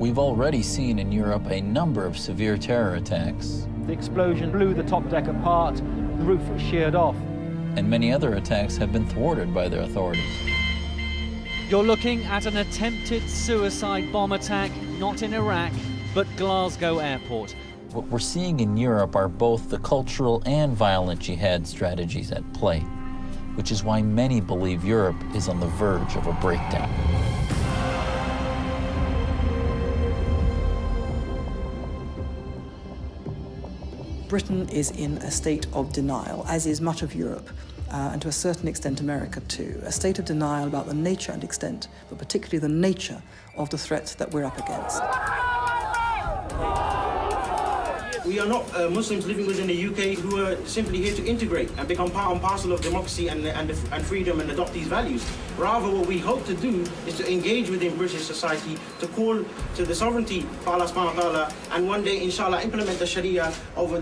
we've already seen in Europe a number of severe terror attacks. The explosion blew the top deck apart, the roof was sheared off. And many other attacks have been thwarted by their authorities. You're looking at an attempted suicide bomb attack, not in Iraq, but Glasgow Airport. What we're seeing in Europe are both the cultural and violent jihad strategies at play, which is why many believe Europe is on the verge of a breakdown. Britain is in a state of denial, as is much of Europe, and to a certain extent America too. A state of denial about the nature and extent, but particularly the nature of the threat that we're up against. We are not Muslims living within the UK who are simply here to integrate and become part and parcel of democracy and freedom and adopt these values. Rather, what we hope to do is to engage within British society, to call to the sovereignty of Allah subhanahu wa ta'ala, and one day, inshallah, implement the Sharia over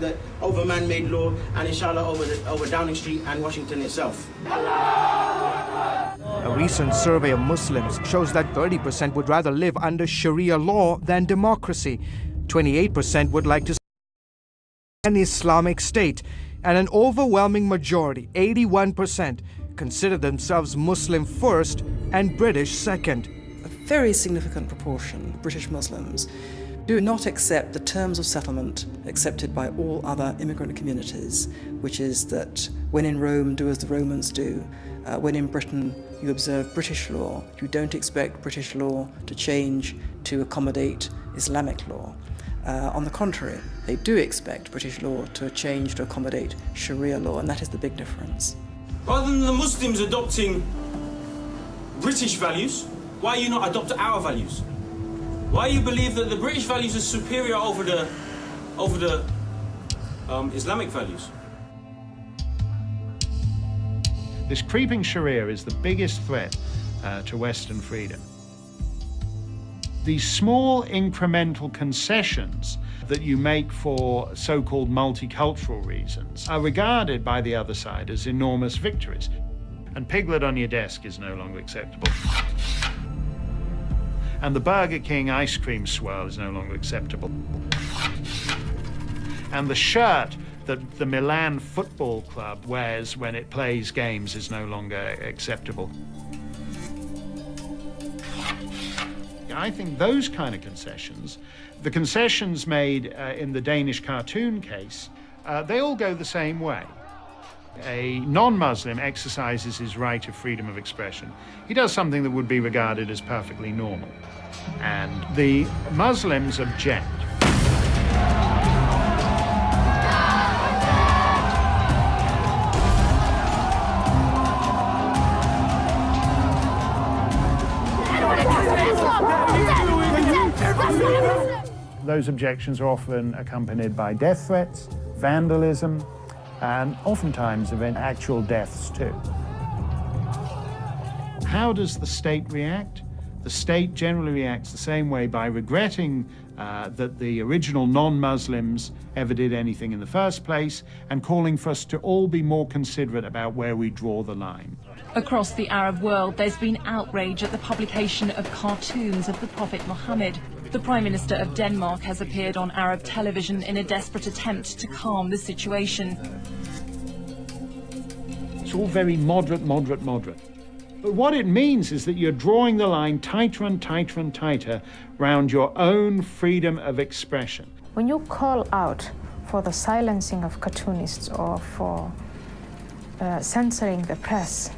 man-made law, and inshallah over Downing Street and Washington itself. A recent survey of Muslims shows that 30% would rather live under Sharia law than democracy. 28% would like to see an Islamic state, and an overwhelming majority, 81%, consider themselves Muslim first and British second. A very significant proportion of British Muslims do not accept the terms of settlement accepted by all other immigrant communities, which is that when in Rome, do as the Romans do. When in Britain, you observe British law. You don't expect British law to change to accommodate Islamic law. On the contrary, they do expect British law to change to accommodate Sharia law, and that is the big difference. Rather than the Muslims adopting British values, why are you not adopting our values? Why you believe that the British values are superior over the Islamic values? This creeping Sharia is the biggest threat to Western freedom. These small incremental concessions that you make for so-called multicultural reasons are regarded by the other side as enormous victories. And Piglet on your desk is no longer acceptable. And the Burger King ice cream swirl is no longer acceptable. And the shirt that the Milan Football Club wears when it plays games is no longer acceptable. I think those kind of concessions, the concessions made in the Danish cartoon case, they all go the same way. A non-Muslim exercises his right of freedom of expression. He does something that would be regarded as perfectly normal. And the Muslims object. Those objections are often accompanied by death threats, vandalism, and oftentimes actual deaths too. How does the state react? The state generally reacts the same way, by regretting that the original non-Muslims ever did anything in the first place, and calling for us to all be more considerate about where we draw the line. Across the Arab world, there's been outrage at the publication of cartoons of the Prophet Muhammad. The Prime Minister of Denmark has appeared on Arab television in a desperate attempt to calm the situation. It's all very moderate, moderate, moderate. But what it means is that you're drawing the line tighter and tighter and tighter round your own freedom of expression. When you call out for the silencing of cartoonists or for censoring the press,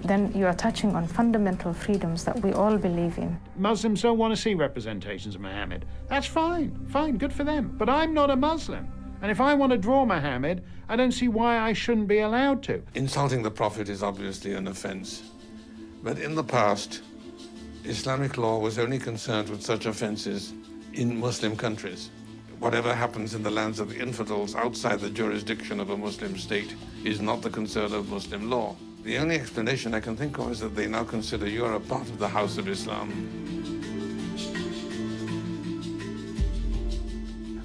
then you are touching on fundamental freedoms that we all believe in. Muslims don't want to see representations of Muhammad. That's fine, good for them. But I'm not a Muslim. And if I want to draw Muhammad, I don't see why I shouldn't be allowed to. Insulting the Prophet is obviously an offense. But in the past, Islamic law was only concerned with such offenses in Muslim countries. Whatever happens in the lands of the infidels outside the jurisdiction of a Muslim state is not the concern of Muslim law. The only explanation I can think of is that they now consider Europe part of the House of Islam.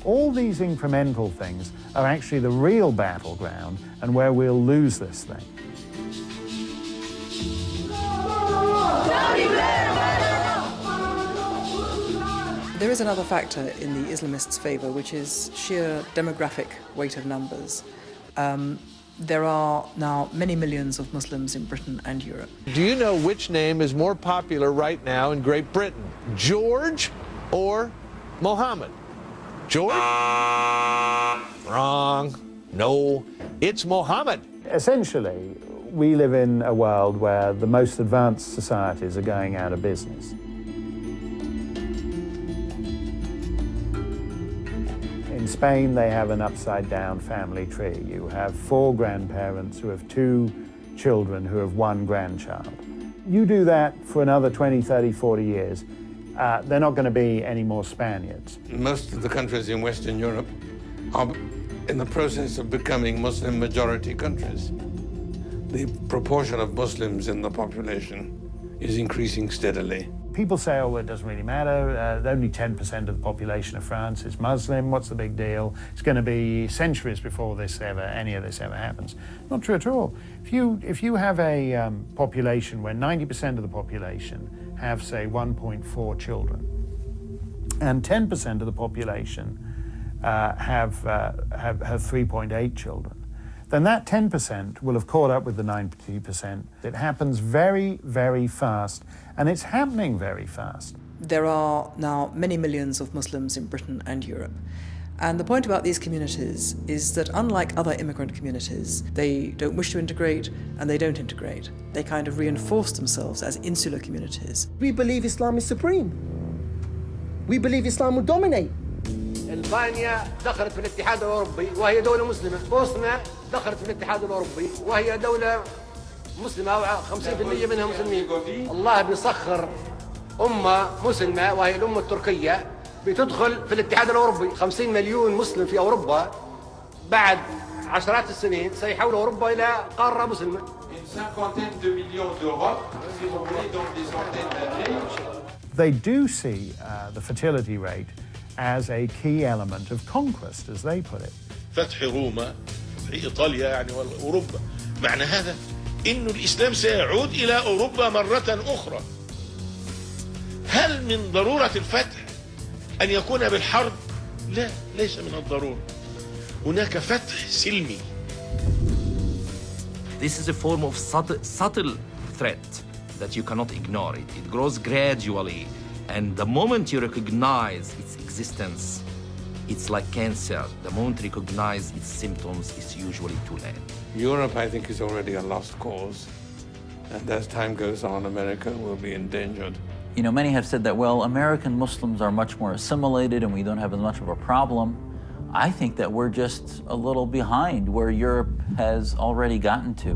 All these incremental things are actually the real battleground and where we'll lose this thing. There is another factor in the Islamists' favour, which is sheer demographic weight of numbers. There are now many millions of Muslims in Britain and Europe. Do you know which name is more popular right now in Great Britain? George or Mohammed? George? Wrong. No, it's Mohammed. Essentially, we live in a world where the most advanced societies are going out of business. In Spain, they have an upside-down family tree. You have 4 grandparents who have 2 children who have 1 grandchild. You do that for another 20, 30, 40 years, they're not going to be any more Spaniards. Most of the countries in Western Europe are in the process of becoming Muslim-majority countries. The proportion of Muslims in the population is increasing steadily. People say, oh, it doesn't really matter. Only 10% of the population of France is Muslim. What's the big deal? It's going to be centuries before any of this ever happens. Not true at all. If you have a population where 90% of the population have, say, 1.4 children, and 10% of the population have 3.8 children, then that 10% will have caught up with the 90%. It happens very, very fast, and it's happening very fast. There are now many millions of Muslims in Britain and Europe. And the point about these communities is that unlike other immigrant communities, they don't wish to integrate and they don't integrate. They kind of reinforce themselves as insular communities. We believe Islam is supreme. We believe Islam will dominate. ألبانيا دخلت في الاتحاد الأوروبي وهي دولة مسلمة. بوسنا دخلت في الاتحاد الأوروبي وهي دولة مسلمة 50% منها مسلمين. الله بيسخر أمة مسلمة وهي الأمة التركية بتدخل في الاتحاد الأوروبي. 50 مليون مسلم في أوروبا بعد عشرات السنين سيحول أوروبا إلى قارة مسلمة. They do see the fertility rate as a key element of conquest, as they put it. فتح روما في إيطاليا يعني وأوروبا معنى هذا إنه الإسلام سيعود إلى أوروبا مرة أخرى. هل من ضرورة الفتح أن يكون بالحرب؟ لا، ليس من الضرورة. هناك فتح سلمي. This is a form of subtle threat that you cannot ignore. It grows gradually, and the moment you recognize its existence, it's like cancer. The moment you recognize its symptoms, it's usually too late. Europe, I think, is already a lost cause. And as time goes on, America will be endangered. You know, many have said that, well, American Muslims are much more assimilated and we don't have as much of a problem. I think that we're just a little behind where Europe has already gotten to.